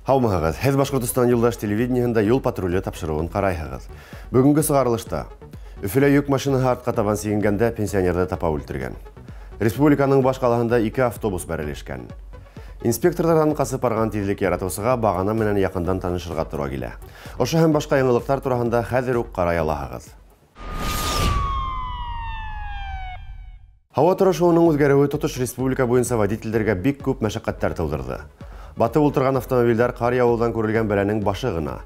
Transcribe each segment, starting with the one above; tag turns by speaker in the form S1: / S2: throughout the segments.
S1: Хаумағыз, Хез Башқұртыстан Юлдаш телевидениеһында юл патрулі тапшыруын қарайһығыз. Бүгінгі сығарылышта Үфілі юк машинаға артқа табан сигенгенде пенсионерді тапа өлтірген. Республиканың баш қаласында 2 автобус бәрелешкен. Инспекторлардан қасып барған тезлік яратусыға бағана менен якындан танышырға тура келе. Ошы һәм башқа яңалыктар турасында хәзер үк карай алаһыгыз. Һава торышуының үзгәреүе тотыш республика буенча водительләргә бик күп мәшәкатьләр тудырды. Батып ултырган автомобильдәр кар явудан күрелгән бәләнең башы гына.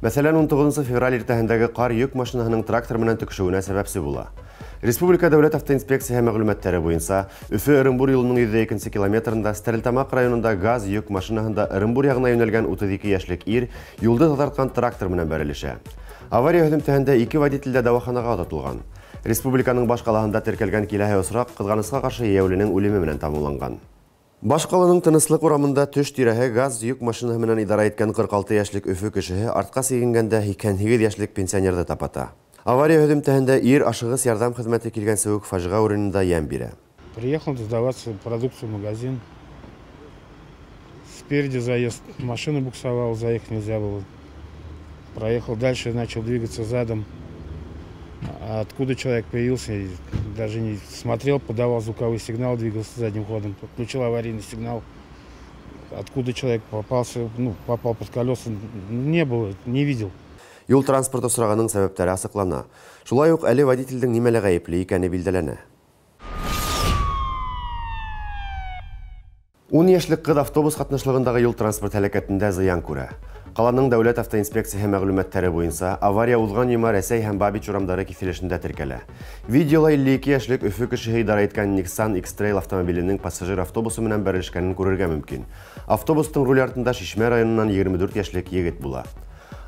S1: Мәсәлән, 19 февраль иртәһендәге кар йөк машинаһының трактор менән төкшүенә сәбәпсе була. Республика дәүләт автоинспекцияһы мәгълүматлары буенча, Өфе-Ырымбур юлының 102 километрында Стәрлетамак районында газ йөк машинаһында Ырымбур ягына юнәлгән 32 яшьлек ир юлды татарткан трактор менән бәрелешә. Авария һөҗүмтәһендә 2 водитель дә дәваханага отылган. Республиканың баш калаһында теркәлгән киләһе осрак кызганычка каршы яуленең үлеме менән тамамланган. Баш каланың Тынычлык урамында төш тирәһе газ йөк машинаһы менән идара иткән 46 яшьлек Өфе кешеһе артка сигенгәндә 28 яшьлек пенсионерды тапата. Авария һөҗүмтәһендә ир ашыгыс ярдәм хезмәте килгәнсе үк фаҗига урынында ян бирә.
S2: Приехал сдавать продукцию в магазин. Спереди заезд, машина буксовала, заехать нельзя было. Проехал дальше, начал двигаться задом. А откуда человек появился, даже не смотрел, подавал звуковой сигнал, двигался задним ходом, подключил аварийный сигнал. Откуда человек попался, попал под колеса, не было, не видел.
S1: Юл транспорты сұрағының сәбәптәре асыклана. Шулай ук әле водительдің нимәлә гаепле икәне билдәләнә. 10 яшьлек кыз автобус катнашлыгындагы юл транспорт һәлакәтендә зыян күрә. Каланың дәүләт автоинспекцияһы мәгълүматлары буенча, авария узган йома Рәсәй һәм Бабич урамдары киселешендә теркәлә. Видеола 52 яшьлек Өфе кешеһе идара иткән Nissan X-Trail автомобиленең пассажир автобусы менән бәрелешкәнен күрергә мөмкин. Автобустың руль артында Шишмә районыннан 24 яшьлек егет була.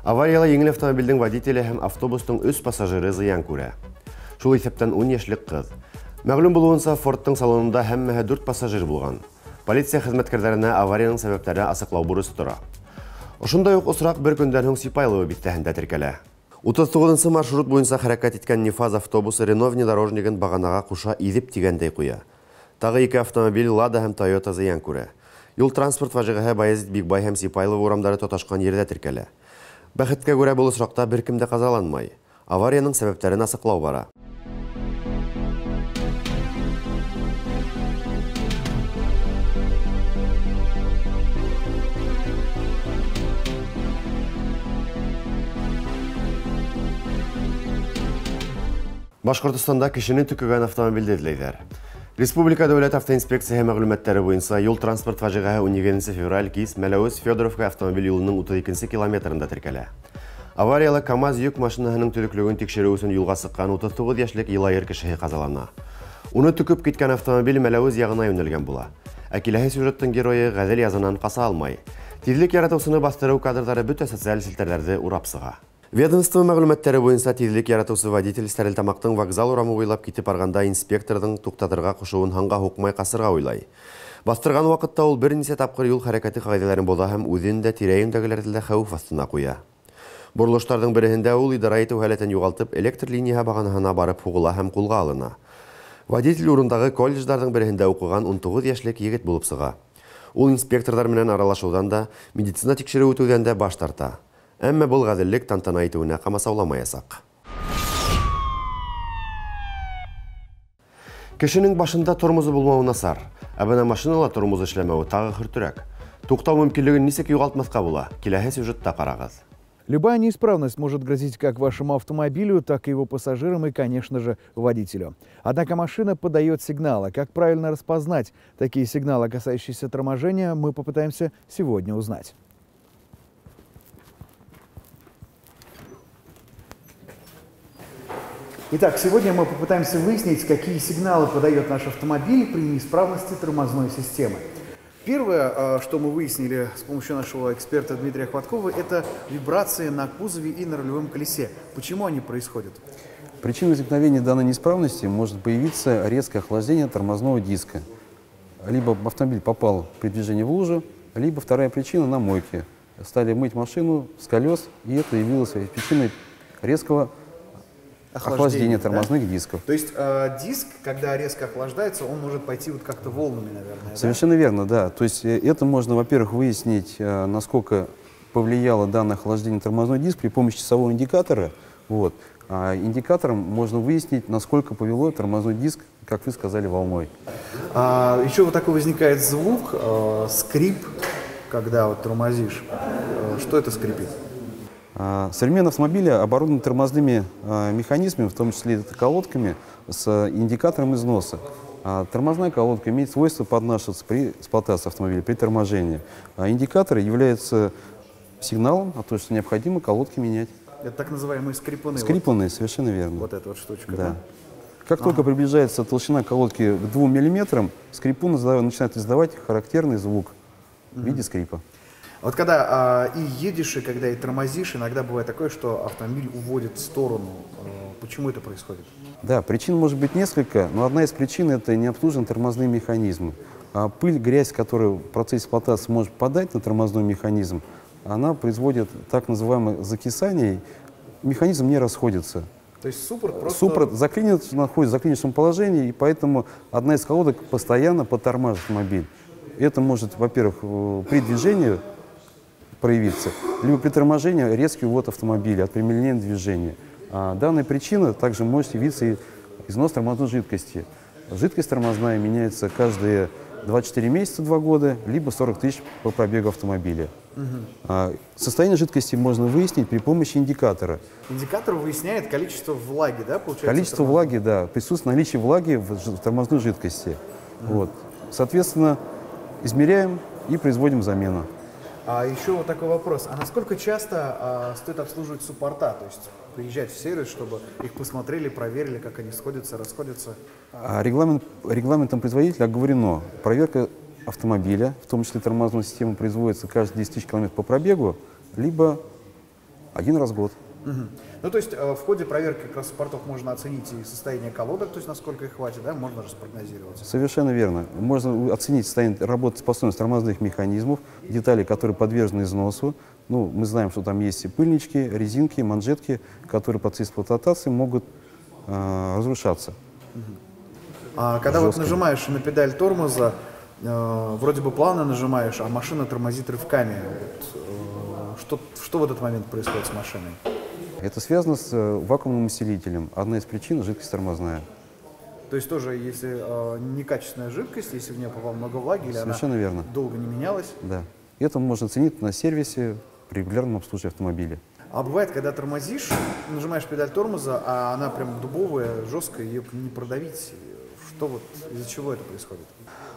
S1: Аварияла еңел автомобильдің водителе һәм автобустың үз пассажиры зыян күрә. Шул исәптән 10 яшьлек кыз. Мәгълүм булуынса, Фордтың салонында һәммәһе 4 пассажир булган. Полиция хезмәткәрләренә аварияның сәбәпләре асыклау бурысы тора. Ошондай ук осрак бер көндән һуң Сипайлова биттәһендә теркәлә. 39-нчы маршрут буенча хәрәкәт иткән Нефаз автобусы Рено внедорожнигын баганага куша изеп тигәндәй куя. Тагы 2 автомобиль Лада һәм Toyota зыян күрә. Юл транспорт фаҗигаһы Баязит Бикбай һәм Сипайлова урамдары тоташкан ердә теркәлә. Бәхеткә күрә бу осракта беркем дә казаланмай. Аварияның сәбәпләрен асыклау бара. Башкортстанда кешене төкегән автомобильдә эзләйләр. Республика дәүләт автоинспекцияһы мәгълүматлары буенча, юл транспорт фаҗигаһы 12 февраль кис Мәләвез-Федоровка автомобиль юлының 32 километрында теркәлә. Аварияла КАМАЗ йөк машинаһының төзеклеген тикшерү өчен юлга сыккан 39 яшьлек Илайыр кешеһе казалана. Уны төкеп киткән автомобиль Мәләвез ягына юнәлгән була. Ә киләһе сюжеттың герое Газел язынан каса алмай. Тизлек яратусыны бастыру кадрдары бөтә социаль селтәрләрдә урап сыга. Ведомство мәгълүматлары буенча тизлек яратусы водитель Стәрлетамактың вокзал урамы буйлап китеп барганда инспекторның туктатырга кушуын ханга хукмай касырга уйлай. Бастырган вакытта ул берничә тапкыр юл хәрәкәте кагыйдәләрен боза һәм үзен дә тирә-юньдәгеләрне хәвеф астына куя. Бурылыштарның береһендә ул идара итү һәләтен югалтып, электр линияһы баганаһына барып хугыла һәм кулга алына. Водитель урындагы колледжларның береһендә укыган 19 яшьлек егет булып сыга. Ул инспекторлар менән аралашудан да, медицина тикшерү үтүдән дә баш тарта. Әмма бұл гаделлек тантана итүенә камасауламаясак. Кешенең башында тормозы булмауы насар, ә бына машинала тормоз эшләмәүе тагы хөртүрәк. Туктау мөмкинлеген нисек югалтмаска була? Киләһе сюжетта карагыз.
S3: Любая неисправность может грозить как вашему автомобилю, так и его пассажирам и, конечно же, водителю. Однако машина подает сигналы. Как правильно распознать такие сигналы, касающиеся торможения, мы попытаемся сегодня узнать. Итак, сегодня мы попытаемся выяснить, какие сигналы подает наш автомобиль при неисправности тормозной системы. Первое, что мы выяснили с помощью нашего эксперта Дмитрия Хваткова, это вибрации на кузове и на рулевом колесе. Почему они происходят?
S4: Причиной возникновения данной неисправности может появиться резкое охлаждение тормозного диска. Либо автомобиль попал при движении в лужу, либо вторая причина на мойке. Стали мыть машину с колес, и это явилось причиной резкого охлаждение тормозных дисков.
S3: То есть диск, когда резко охлаждается, он может пойти вот как-то волнами, наверное.
S4: Совершенно верно, да. То есть это можно, во-первых, выяснить, насколько повлияло данное охлаждение тормозной диск при помощи часового индикатора. Вот. А индикатором можно выяснить, насколько повело тормозной диск, как вы сказали, волной.
S3: Еще вот такой возникает звук, скрип, когда вот тормозишь. Что это скрипит?
S4: Современные автомобили оборудованы тормозными механизмами, в том числе колодками с индикатором износа. Тормозная колодка имеет свойство поднашиваться при эксплуатации автомобиля, при торможении. Индикатор является сигналом о том, что необходимо колодки менять.
S3: Это так называемые скрипуны.
S4: Скрипуны, совершенно верно.
S3: Вот эта вот штучка.
S4: Да. Как только приближается толщина колодки к 2 мм, скрипун начинает издавать характерный звук в виде скрипа.
S3: Вот когда и едешь, и когда и тормозишь, иногда бывает такое, что автомобиль уводит в сторону. Почему это происходит?
S4: Да, причин может быть несколько, но одна из причин – это необслуженные тормозные механизмы. Пыль, грязь, которую в процессе эксплуатации может попадать на тормозной механизм, она производит так называемое закисание, механизм не расходится.
S3: То есть суппорт просто…
S4: Суппорт находится в заклинившем положении, и поэтому одна из колодок постоянно подтормаживает автомобиль. Это может, во-первых, при движении проявиться, либо при торможении резкий увод автомобиля от прямолинейного движения. Данная причина также может явиться и износ тормозной жидкости. Жидкость тормозная меняется каждые 24 месяца 2 года, либо 40 тысяч по пробегу автомобиля. Состояние жидкости можно выяснить при помощи индикатора.
S3: Индикатор выясняет количество влаги, да, получается?
S4: Количество влаги, да, присутствует наличие влаги в тормозной жидкости. Вот. Соответственно, измеряем и производим замену.
S3: Еще вот такой вопрос. А насколько часто стоит обслуживать суппорта? То есть приезжать в сервис, чтобы их посмотрели, проверили, как они сходятся, расходятся?
S4: Регламентом производителя оговорено: проверка автомобиля, в том числе тормозной системы, производится каждые 10 тысяч километров по пробегу, либо один раз в год.
S3: Ну, то есть в ходе проверки как раз суппортов можно оценить и состояние колодок, то есть насколько их хватит, да, можно же спрогнозировать.
S4: Совершенно верно. Можно оценить состояние работоспособности тормозных механизмов, детали, которые подвержены износу. Ну, мы знаем, что там есть и пыльнички, резинки, манжетки, которые под эксплуатацией могут разрушаться.
S3: Когда вот нажимаешь на педаль тормоза, вроде бы плавно нажимаешь, а машина тормозит рывками. Что в этот момент происходит с машиной?
S4: Это связано с вакуумным усилителем. Одна из причин – жидкость тормозная.
S3: То есть тоже, если некачественная жидкость, если в нее попало много влаги, или
S4: Совершенно верно.
S3: Долго не менялась?
S4: Да. Это можно оценить на сервисе при регулярном обслуживании автомобиля.
S3: А бывает, когда тормозишь, нажимаешь педаль тормоза, а она прям дубовая, жесткая, ее не продавить. Из-за чего это происходит?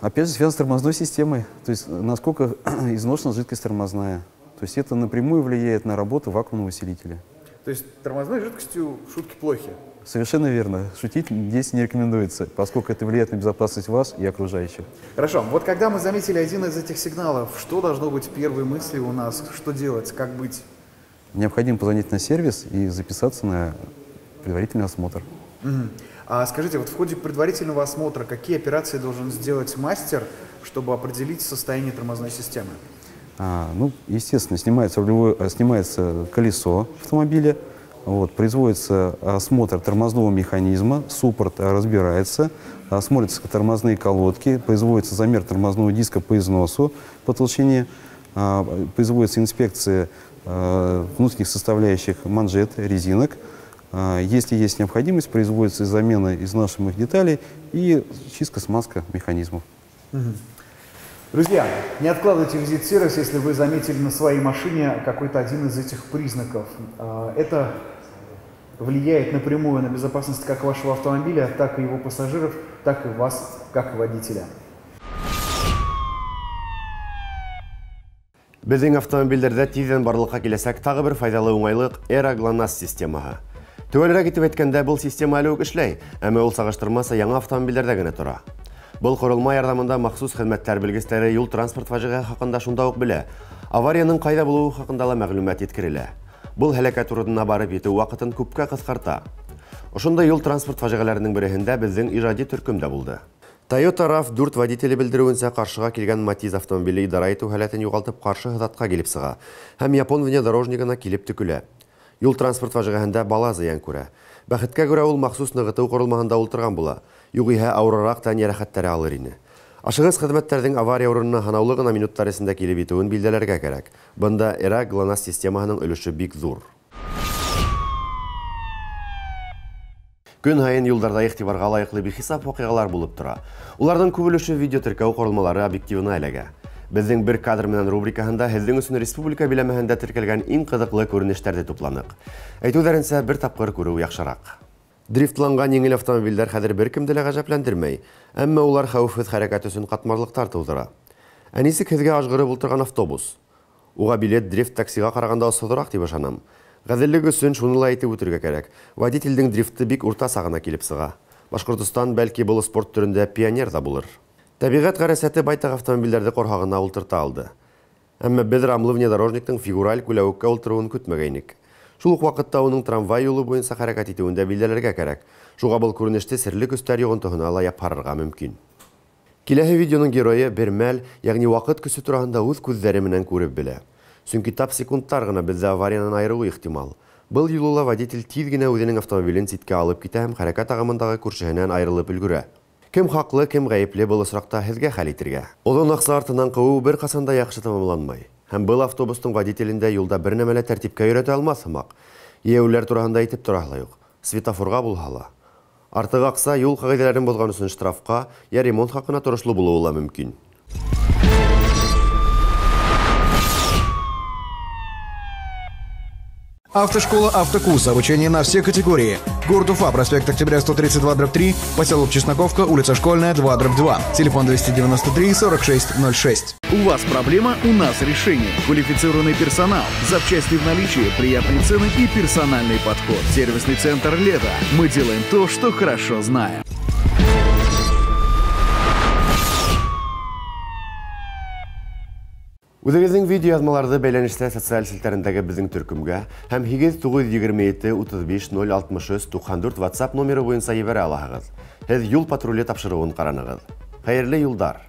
S4: Опять же, связано с тормозной системой. То есть, насколько изношена жидкость тормозная. То есть, это напрямую влияет на работу вакуумного усилителя.
S3: То есть, тормозной жидкостью шутки плохи?
S4: Совершенно верно. Шутить здесь не рекомендуется, поскольку это влияет на безопасность вас и окружающих.
S3: Хорошо. Вот когда мы заметили один из этих сигналов, что должно быть первой мыслью у нас? Что делать? Как быть?
S4: Необходимо позвонить на сервис и записаться на предварительный осмотр.
S3: А скажите, вот в ходе предварительного осмотра какие операции должен сделать мастер, чтобы определить состояние тормозной системы?
S4: Ну, естественно, снимается колесо автомобиля, производится осмотр тормозного механизма, суппорт разбирается, смотрятся тормозные колодки, производится замер тормозного диска по износу по толщине, производится инспекция внутренних составляющих манжет, резинок. Если есть необходимость, производится замена изнашиваемых деталей и чистка, смазка механизмов.
S3: Друзья, не откладывайте визит в сервис, если вы заметили на своей машине какой-то один из этих признаков. Это влияет напрямую на безопасность как вашего автомобиля, так и его пассажиров, так и вас, как и водителя.
S1: Біздің автомобильдерде тизден барлыққа келесек тағы бір файдалы оңайлық Era GLONASS системаға. Төгөлірек етіп еткенде бұл система әлі үшлей, әмі ол сағыштырмаса яңа автомобильдерде генә тора. Бұл құрылма ярдамында махсус хезмәттәр белгечләре юл транспорт фаҗига хакында шунда ук белә. Аварияның кайда булуы хакында мәгълүмат еткерелә. Бұл һәлакәт урынына барып җитү вакытын күпкә кыскарта. Ошонда юл транспорт фаҗигаларының береһендә безнең иҗади төркемдә булды. Toyota RAV4 водителе белдерүенчә каршыга килгән Matiz автомобиле идара итү һәләтен югалтып каршы хезмәткә килеп сыга һәм япон внедорожнигына килеп төкелә. Юл транспорт фаҗигаһендә бала зыян күрә. Бәхеткә күрә ул махсус ныгыту корылмаһында ултырган була. Югыйһә авыррак тән ярәхәтләре алыр иде. Ашығыз хезмәттәрдең авария урынына ханаулы гына минуттар эсендә килеп итүен билдәләргә кирәк. Бында эра ГЛОНАСС системаһының өлеше бик зур. Көн һайын юлдарда игътибарга лаеклы бихисап вакыйгалар булып тора. Уларның күп өлеше видео теркәү корылмалары объективына эләгә. Безнең бер кадр менән рубрикаһында һезнең өчен республика биләмәһендә теркәлгән иң кызыклы күренешләрне тупланык. Әйтүләренчә, бер тапкыр күрү яхшырак. Дрифтланган еңел автомобильләр хәзер беркемде дә гаҗәпләндермәй, әмма улар хәвефсез хәрәкәт өчен катмарлыктар тудыра. Ә ничек һезгә ажгырып утырган автобус? Уга билет дрифт таксига караганда осыдырак дип ышанам. Гаделлек өчен шуны ла әйтеп үтәргә кирәк. Водительдең дрифты бик урта сагына килеп сыга. Башкортстан бәлки был спорт төрендә пионер да булыр. Табигать гарәсәте байтак автомобильләрне корһагына ултырта алды. Әмма без рамлы внедорожниктың фигураль күләвеккә ултыруын көтмәгәйник. Шул ук вакытта уның трамвай юлы буенча хәрәкәт итүендә билдәләргә кирәк. Шуңа был күренеште серле күстәр йогынтыгына ла япарырга мөмкин. Киләһе видеоның герое бер мәл, ягъни вакыт көсе турында үз күзләре менән күреп белә. Чөнки тап секундтар гына бездә авариянан айырылу ихтимал. Был юлы водитель тиз генә үзенең автомобилен ситкә алып китә һәм хәрәкәт агымындагы күршеһеннән айырылып өлгерә. Кем хаклы, кем гаепле был осракта һезгә хәл итергә. Озын акса артыннан кыу бер касанда яхшы тамамланмай. Һәм был автобустың водителендә юлда бер нәмәлә тәртипкә өйрәтә алмас сымак. Ияүләр турында әйтеп торалар юк. Светофорга булһа ла. Артык акса юл кагыйдәләрен бозган өчен штрафка, я ремонт хакына турышлы булуы ла мөмкин.
S5: Автошкола «Автокурс». Обучение на все категории. Город Уфа, проспект Октября 132/3, поселок Чесноковка, улица Школьная, 2/2. Телефон 293 46 06.
S6: У вас проблема, у нас решение. Квалифицированный персонал, запчасти в наличии, приятные цены и персональный подход. Сервисный центр «Лето». Мы делаем то, что хорошо знаем.
S1: Үзегезнең видео язмаларда бәйләнештә социаль селтәрендәге безнең төркемгә һәм 8927-35-063-94 WhatsApp номеры буенча җибәрә аласыз. Һез юл патруле тапшыруын караныгыз. Хәерле юлдар!